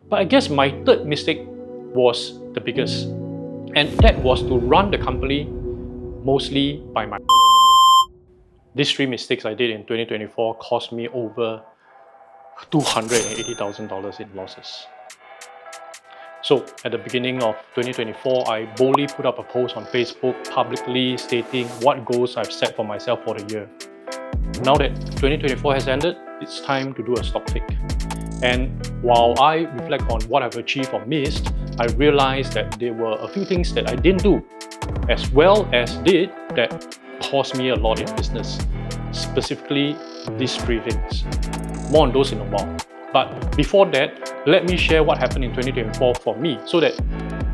But I guess my third mistake was the biggest, and that was to run the company mostly by my. These three mistakes I did in 2024 cost me over $280,000 in losses. So at the beginning of 2024, I boldly put up a post on Facebook publicly stating what goals I've set for myself for the year. Now that 2024 has ended, it's time to do a stock take. And while I reflect on what I've achieved or missed, I realized that there were a few things that I didn't do as well as did that cost me a lot in business. Specifically, these three things. More on those in a while. But before that, let me share what happened in 2024 for me so that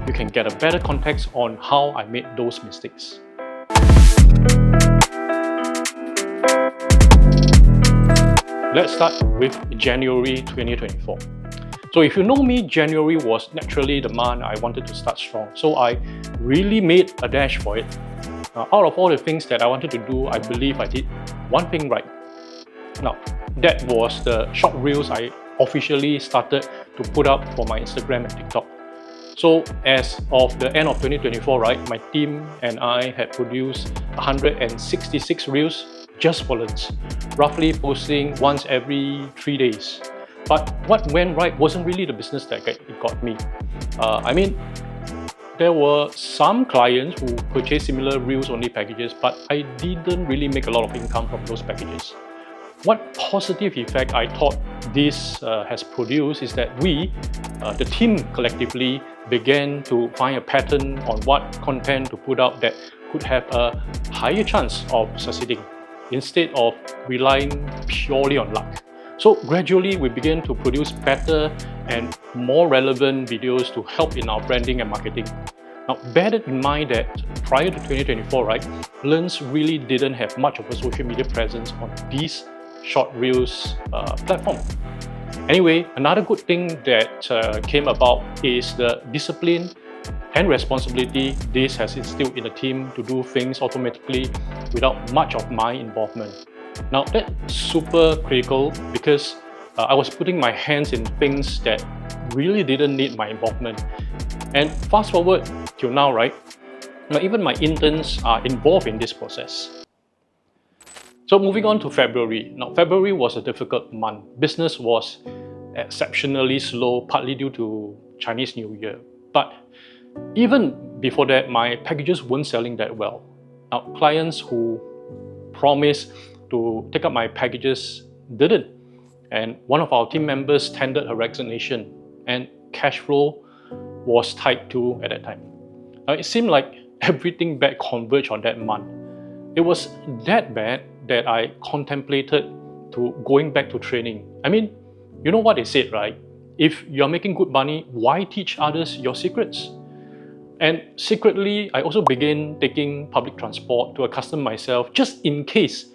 you can get a better context on how I made those mistakes. Let's start with January 2024. So if you know me, January was naturally the month I wanted to start strong. So I really made a dash for it. Out of all the things that I wanted to do, I believe I did one thing right. Now, that was the short reels I officially started to put up for my Instagram and TikTok. So as of the end of 2024, right, my team and I had produced 166 reels just for lunch, roughly posting once every 3 days. But what went right wasn't really the business that it got me. There were some clients who purchased similar reels-only packages, but I didn't really make a lot of income from those packages. What positive effect I thought this has produced is that we, the team collectively, began to find a pattern on what content to put out that could have a higher chance of succeeding instead of relying purely on luck. So gradually we began to produce better and more relevant videos to help in our branding and marketing. Now bear in mind that prior to 2024, right, Learns really didn't have much of a social media presence on these short reels platform. Anyway, another good thing that came about is the discipline and responsibility this has instilled in the team to do things automatically without much of my involvement. Now that's super critical because I was putting my hands in things that really didn't need my involvement. And fast forward till now, right? Now even my interns are involved in this process. So moving on to February. Now February was a difficult month. Business was exceptionally slow, partly due to Chinese New Year. But even before that, my packages weren't selling that well. Now clients who promised to take up my packages didn't. And one of our team members tendered her resignation and cash flow was tight too at that time. Now it seemed like everything bad converged on that month. It was that bad that I contemplated to going back to training. You know what they said, right? If you're making good money, why teach others your secrets? And secretly, I also began taking public transport to accustom myself just in case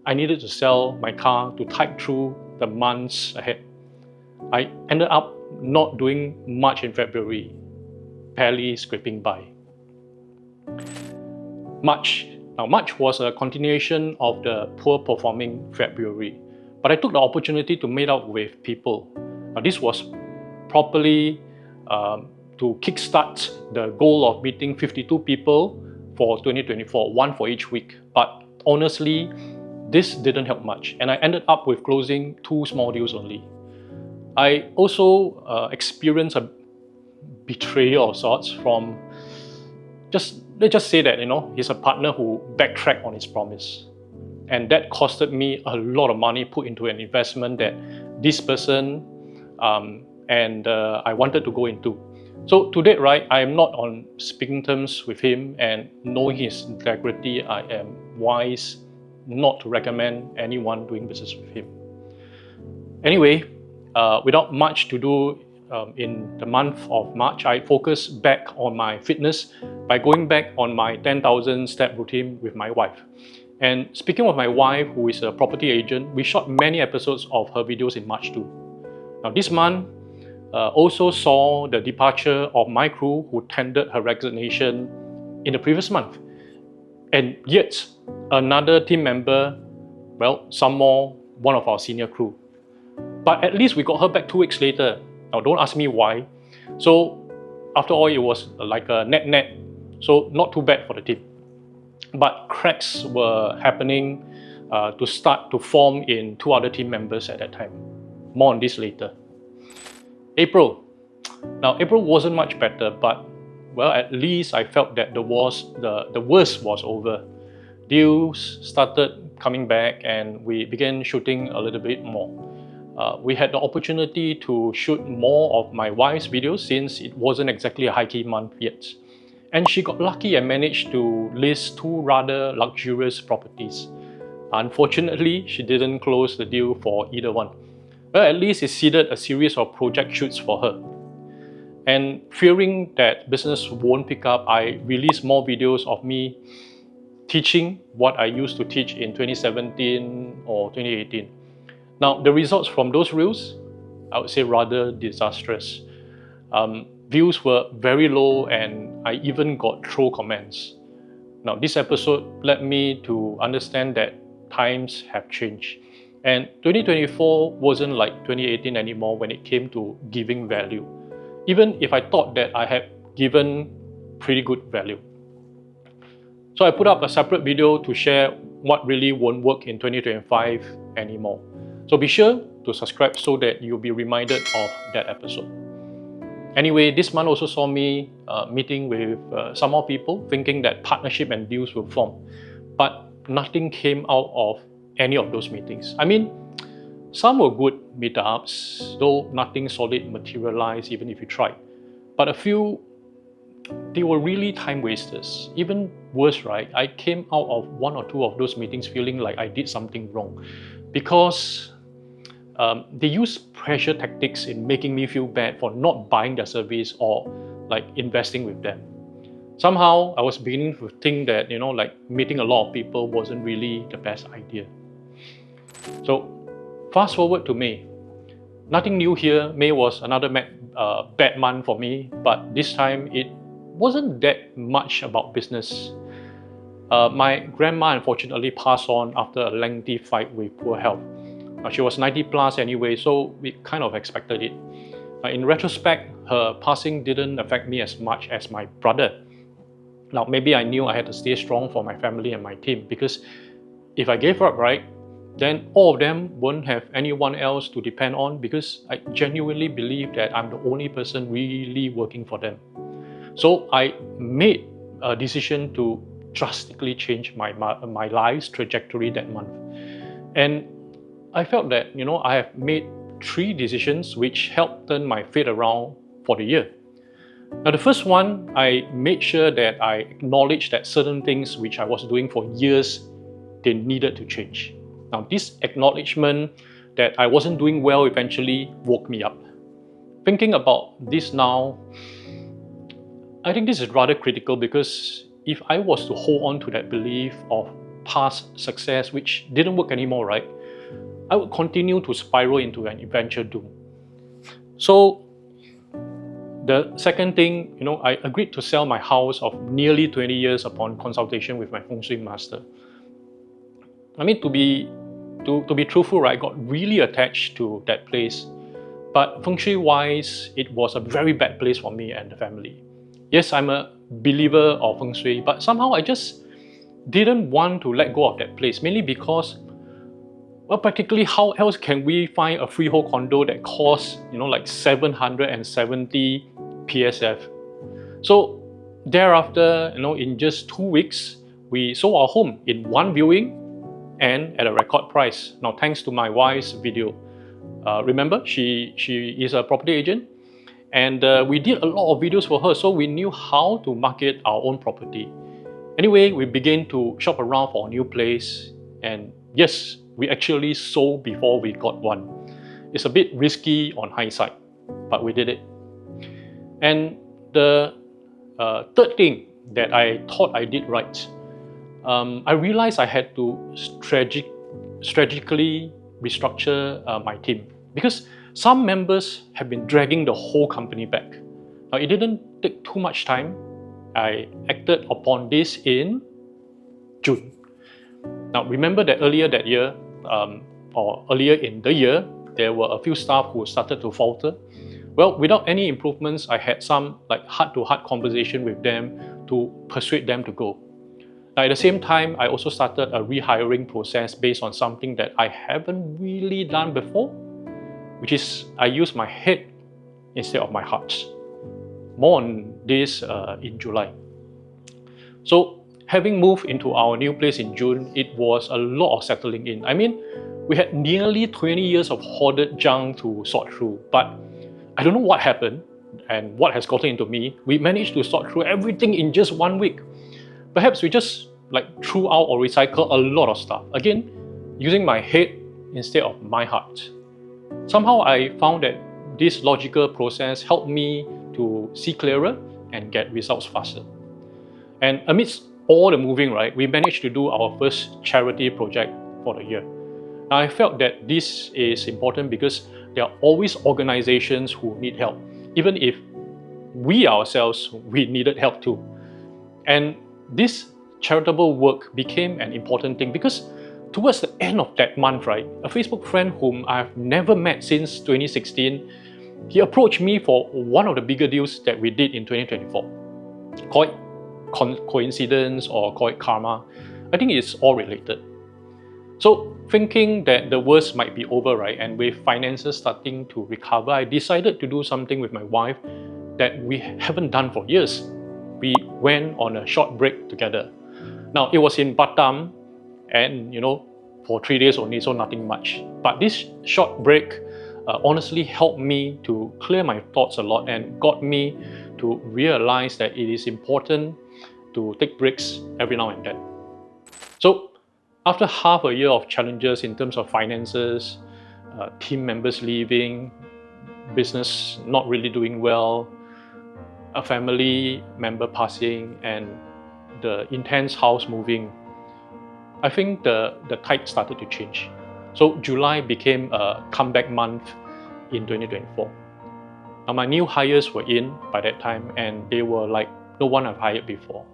I needed to sell my car to tide through the months ahead. I ended up not doing much in February, barely scraping by. March. Now March was a continuation of the poor performing February, but I took the opportunity to meet up with people. Now this was properly to kickstart the goal of meeting 52 people for 2024, one for each week. But honestly, this didn't help much, and I ended up with closing 2 small deals only. I also experienced a betrayal of sorts from let's just say that, he's a partner who backtracked on his promise. And that costed me a lot of money put into an investment that this person I wanted to go into. So to date, right, I am not on speaking terms with him, and knowing his integrity, I am wise not to recommend anyone doing business with him. Anyway, without much to do in the month of March, I focused back on my fitness by going back on my 10,000 step routine with my wife. And speaking of my wife, who is a property agent, we shot many episodes of her videos in March too. Now this month also saw the departure of my crew who tendered her resignation in the previous month. And yet another team member, one of our senior crew. But at least we got her back 2 weeks later. Now, don't ask me why. So, after all, it was like a net, so not too bad for the team. But cracks were happening to start to form in 2 other team members at that time. More on this later. April. Now, April wasn't much better, but well, at least I felt that the worst was over. Deals started coming back and we began shooting a little bit more. We had the opportunity to shoot more of my wife's videos since it wasn't exactly a high-key month yet. And she got lucky and managed to list 2 rather luxurious properties. Unfortunately, she didn't close the deal for either one. But at least it seeded a series of project shoots for her. And fearing that business won't pick up, I released more videos of me teaching what I used to teach in 2017 or 2018. Now, the results from those reels, I would say rather disastrous. Views were very low and I even got troll comments. Now, this episode led me to understand that times have changed. And 2024 wasn't like 2018 anymore when it came to giving value, even if I thought that I had given pretty good value. So I put up a separate video to share what really won't work in 2025 anymore. So be sure to subscribe so that you'll be reminded of that episode. Anyway, this month also saw me meeting with some more people thinking that partnership and deals will form. But nothing came out of any of those meetings. I mean, some were good meetups, though nothing solid materialized even if you tried. But a few, they were really time wasters. Even worse, right? I came out of 1 or 2 of those meetings feeling like I did something wrong because they use pressure tactics in making me feel bad for not buying their service or like investing with them. Somehow I was beginning to think that, like meeting a lot of people wasn't really the best idea. So fast forward to May. Nothing new here. May was another bad month for me, but this time it wasn't that much about business. My grandma unfortunately passed on after a lengthy fight with poor health. She was 90 plus anyway, so we kind of expected it. In retrospect, her passing didn't affect me as much as my brother. Now, maybe I knew I had to stay strong for my family and my team, because if I gave up, right, then all of them won't have anyone else to depend on, because I genuinely believe that I'm the only person really working for them. So I made a decision to drastically change my life's trajectory that month. And I felt that, I have made 3 decisions which helped turn my fate around for the year. Now, the first one, I made sure that I acknowledged that certain things which I was doing for years, they needed to change. Now, this acknowledgement that I wasn't doing well eventually woke me up. Thinking about this now, I think this is rather critical, because if I was to hold on to that belief of past success which didn't work anymore, right, I would continue to spiral into an eventual doom. So the second thing, I agreed to sell my house of nearly 20 years upon consultation with my feng shui master. I mean, to be truthful, right, I got really attached to that place. But feng shui wise, it was a very bad place for me and the family. Yes, I'm a believer of feng shui, but somehow I just didn't want to let go of that place, mainly because, well, practically how else can we find a freehold condo that costs, like 770 PSF? So thereafter, in just 2 weeks, we sold our home in 1 viewing and at a record price. Now, thanks to my wife's video. Remember, she is a property agent, and we did a lot of videos for her, so we knew how to market our own property. Anyway, we began to shop around for a new place, and yes, we actually sold before we got one. It's a bit risky on hindsight, but we did it. And the third thing that I thought I did right, I realized I had to strategically restructure my team, because some members have been dragging the whole company back. Now, it didn't take too much time. I acted upon this in June. Now, remember that earlier that year, or earlier in the year, there were a few staff who started to falter. Well, without any improvements, I had some heart-to-heart conversation with them to persuade them to go. Now, at the same time, I also started a rehiring process based on something that I haven't really done before, which is I use my head instead of my heart. More on this in July. So, having moved into our new place in June, it was a lot of settling in. I mean, we had nearly 20 years of hoarded junk to sort through, but I don't know what happened and what has gotten into me. We managed to sort through everything in just 1 week. Perhaps we just threw out or recycled a lot of stuff. Again, using my head instead of my heart. Somehow I found that this logical process helped me to see clearer and get results faster. And amidst all the moving, we managed to do our first charity project for the year. Now, I felt that this is important because there are always organizations who need help, even if we ourselves, we needed help too. And this charitable work became an important thing because towards the end of that month, a Facebook friend whom I've never met since 2016, he approached me for one of the bigger deals that we did in 2024. Call it coincidence or call it karma. I think it's all related. So thinking that the worst might be over, and with finances starting to recover, I decided to do something with my wife that we haven't done for years. We went on a short break together. Now, it was in Batam and, for 3 days only, so nothing much. But this short break honestly helped me to clear my thoughts a lot and got me to realize that it is important to take breaks every now and then. So, after half a year of challenges in terms of finances, team members leaving, business not really doing well, a family member passing, and the intense house moving, I think the tide started to change. So July became a comeback month in 2024. Now my new hires were in by that time and they were like no one I've hired before.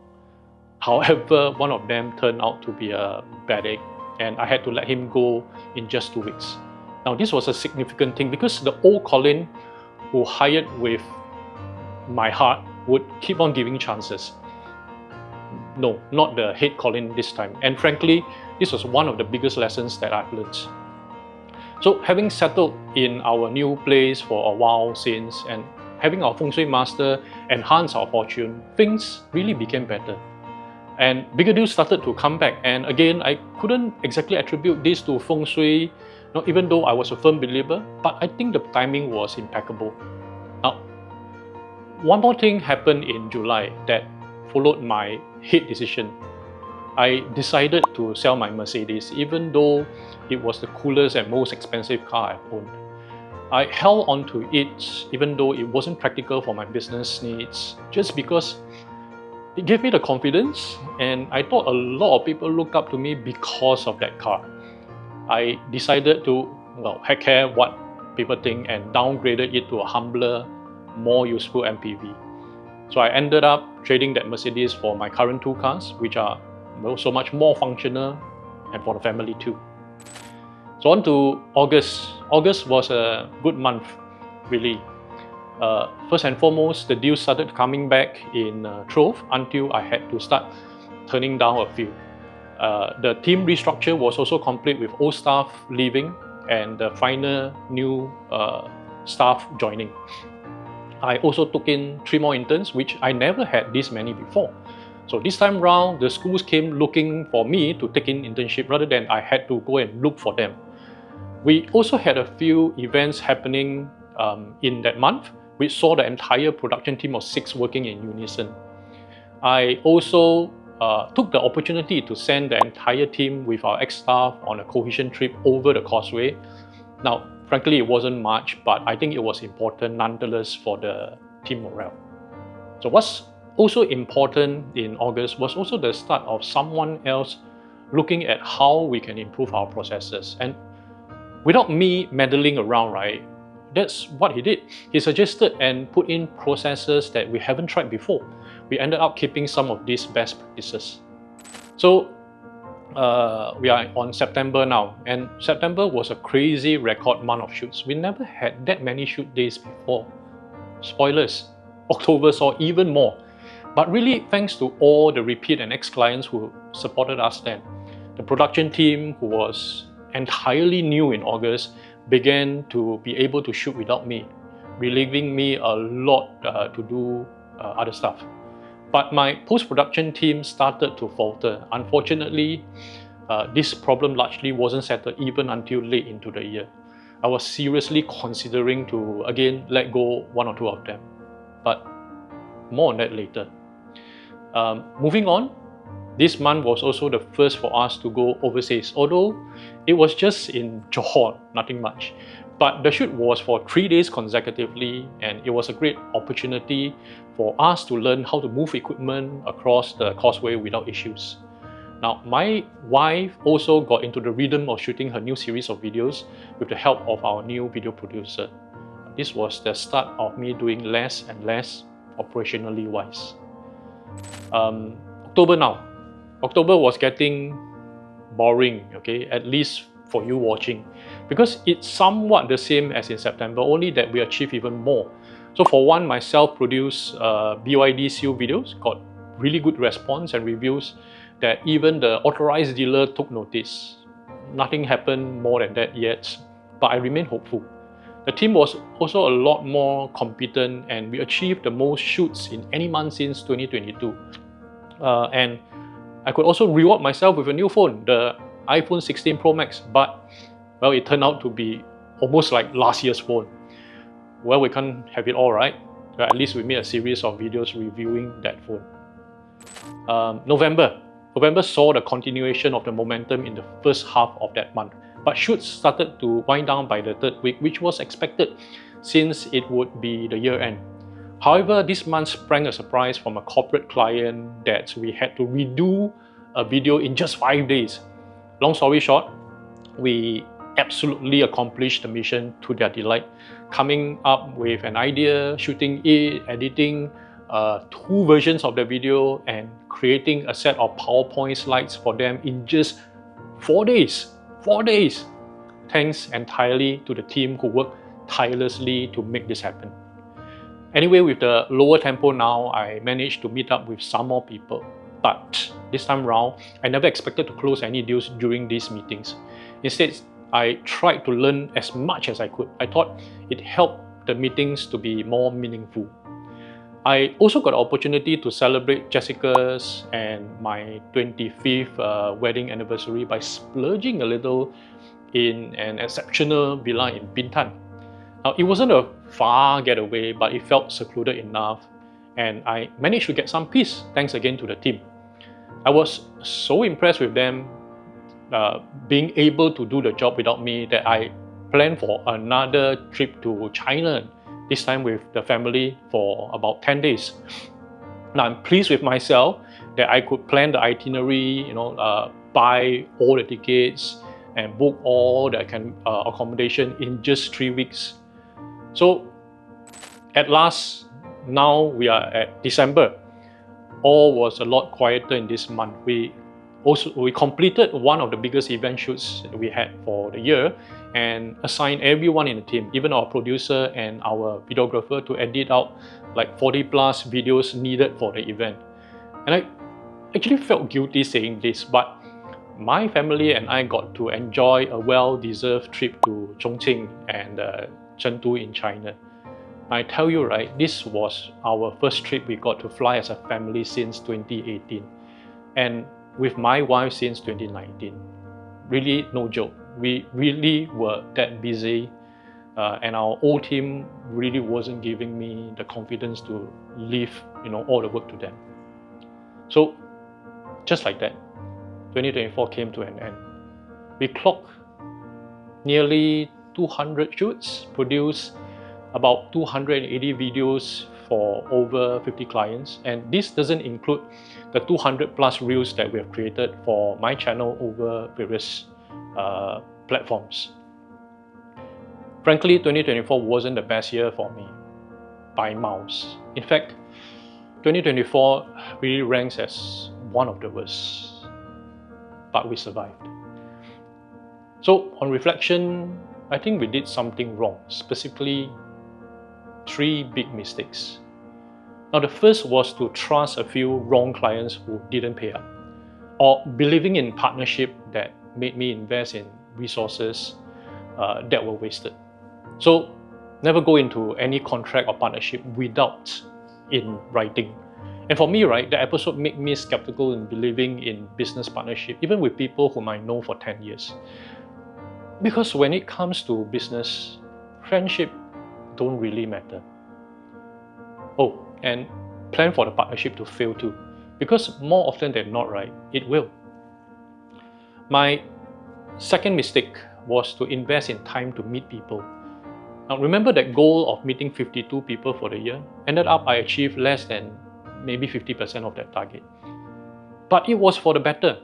However, one of them turned out to be a bad egg and I had to let him go in just 2 weeks. Now this was a significant thing because the old Colin who hired with my heart would keep on giving chances. No, not the head Colin this time. And frankly, this was one of the biggest lessons that I've learned. So having settled in our new place for a while since and having our Feng Shui master enhance our fortune, things really became better. And bigger deals started to come back. And again, I couldn't exactly attribute this to Feng Shui, even though I was a firm believer, but I think the timing was impeccable. Now, one more thing happened in July that followed my head decision. I decided to sell my Mercedes, even though it was the coolest and most expensive car I've owned. I held on to it even though it wasn't practical for my business needs, just because it gave me the confidence and I thought a lot of people looked up to me because of that car. I decided to, heck care what people think and downgraded it to a humbler, more useful MPV. So I ended up trading that Mercedes for my current 2 cars, which are so much more functional and for the family too. So on to August. August was a good month, really. First and foremost, the deals started coming back in trove until I had to start turning down a few. The team restructure was also complete with old staff leaving and the final new staff joining. I also took in 3 more interns, which I never had this many before. So this time round, the schools came looking for me to take in internship rather than I had to go and look for them. We also had a few events happening in that month, which saw the entire production team of 6 working in unison. I also took the opportunity to send the entire team with our ex-staff on a cohesion trip over the causeway. Now, frankly, it wasn't much, but I think it was important nonetheless for the team morale. So what's also important in August was also the start of someone else looking at how we can improve our processes. And without me meddling around, that's what he did. He suggested and put in processes that we haven't tried before. We ended up keeping some of these best practices. So we are on September now, and September was a crazy record month of shoots. We never had that many shoot days before. Spoilers, October saw even more. But really, thanks to all the repeat and ex-clients who supported us then, the production team, who was entirely new in August, began to be able to shoot without me, relieving me a lot to do other stuff. But my post-production team started to falter. Unfortunately, this problem largely wasn't settled even until late into the year. I was seriously considering to again let go one or two of them, but more on that later. Moving on, this month was also the first for us to go overseas, although it was just in Johor, nothing much. But the shoot was for 3 days consecutively, and it was a great opportunity for us to learn how to move equipment across the causeway without issues. Now, my wife also got into the rhythm of shooting her new series of videos with the help of our new video producer. This was the start of me doing less and less operationally wise. October now. October was getting boring, okay, at least for you watching, because it's somewhat the same as in September, only that we achieved even more. So for one, my self-produced BYD seal videos got really good response and reviews that even the authorized dealer took notice. Nothing happened more than that yet, but I remain hopeful. The team was also a lot more competent, and we achieved the most shoots in any month since 2022. And I could also reward myself with a new phone, the iPhone 16 Pro Max, but well, it turned out to be almost like last year's phone. Well, we can't have it all, right? But at least we made a series of videos reviewing that phone. November saw the continuation of the momentum in the first half of that month, but shoots started to wind down by the third week, which was expected since it would be the year end. However, this month sprang a surprise from a corporate client that we had to redo a video in just 5 days. Long story short, we absolutely accomplished the mission to their delight, coming up with an idea, shooting it, editing 2 versions of the video, and creating a set of PowerPoint slides for them in just 4 days. 4 days! Thanks entirely to the team who worked tirelessly to make this happen. Anyway, with the lower tempo now, I managed to meet up with some more people. But this time round, I never expected to close any deals during these meetings. Instead, I tried to learn as much as I could. I thought it helped the meetings to be more meaningful. I also got the opportunity to celebrate Jessica's and my 25th wedding anniversary by splurging a little in an exceptional villa in Bintan. Now, it wasn't a far getaway, but it felt secluded enough, and I managed to get some peace thanks again to the team. I was so impressed with them being able to do the job without me that I planned for another trip to China, this time with the family for about 10 days. Now, I'm pleased with myself that I could plan the itinerary, buy all the tickets and book all the accommodation in just 3 weeks. So at last, now we are at December. All was a lot quieter in this month. We completed one of the biggest event shoots we had for the year and assigned everyone in the team, even our producer and our videographer, to edit out like 40 plus videos needed for the event. And I actually felt guilty saying this, but my family and I got to enjoy a well-deserved trip to Chongqing and Chengdu in China. I tell you, right, this was our first trip we got to fly as a family since 2018, and with my wife since 2019. Really, no joke. We really were that busy, and our old team really wasn't giving me the confidence to leave, all the work to them. So, just like that, 2024 came to an end. We clocked nearly 200 shoots, produced about 280 videos for over 50 clients, and this doesn't include the 200 plus reels that we have created for my channel over various platforms. Frankly, 2024 wasn't the best year for me, by miles. In fact, 2024 really ranks as one of the worst, but we survived. So on reflection, I think we did something wrong, specifically 3 big mistakes. Now, the first was to trust a few wrong clients who didn't pay up, or believing in partnership that made me invest in resources that were wasted. So never go into any contract or partnership without in writing. And for me, right, the episode made me skeptical in believing in business partnership, even with people whom I know for 10 years. Because when it comes to business, friendship don't really matter. Oh, and plan for the partnership to fail too, because more often than not, right, it will. My second mistake was to invest in time to meet people. Now remember that goal of meeting 52 people for the year? Ended up I achieved less than maybe 50% of that target. But it was for the better.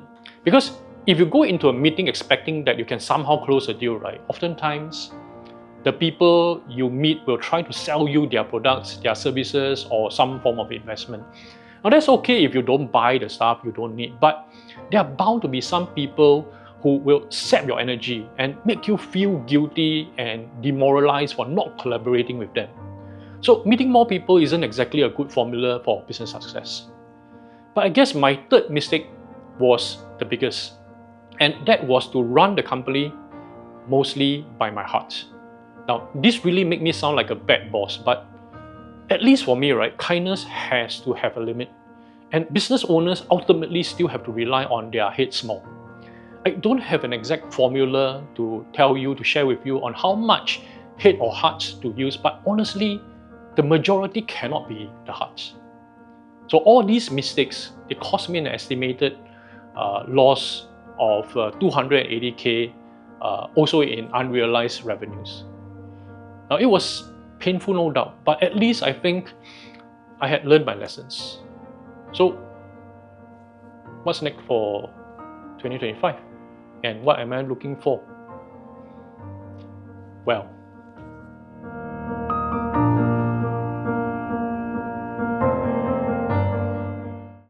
Because if you go into a meeting expecting that you can somehow close a deal, right, oftentimes the people you meet will try to sell you their products, their services, or some form of investment. Now that's okay if you don't buy the stuff you don't need, but there are bound to be some people who will sap your energy and make you feel guilty and demoralized for not collaborating with them. So meeting more people isn't exactly a good formula for business success. But I guess my third mistake was the biggest, and that was to run the company mostly by my heart. Now, this really made me sound like a bad boss, but at least for me, right, kindness has to have a limit. And business owners ultimately still have to rely on their heads more. I don't have an exact formula to tell you, to share with you on how much head or hearts to use, but honestly, the majority cannot be the hearts. So all these mistakes, it cost me an estimated loss of 280K, also in unrealized revenues. Now it was painful, no doubt, but at least I think I had learned my lessons. So what's next for 2025? And what am I looking for? Well,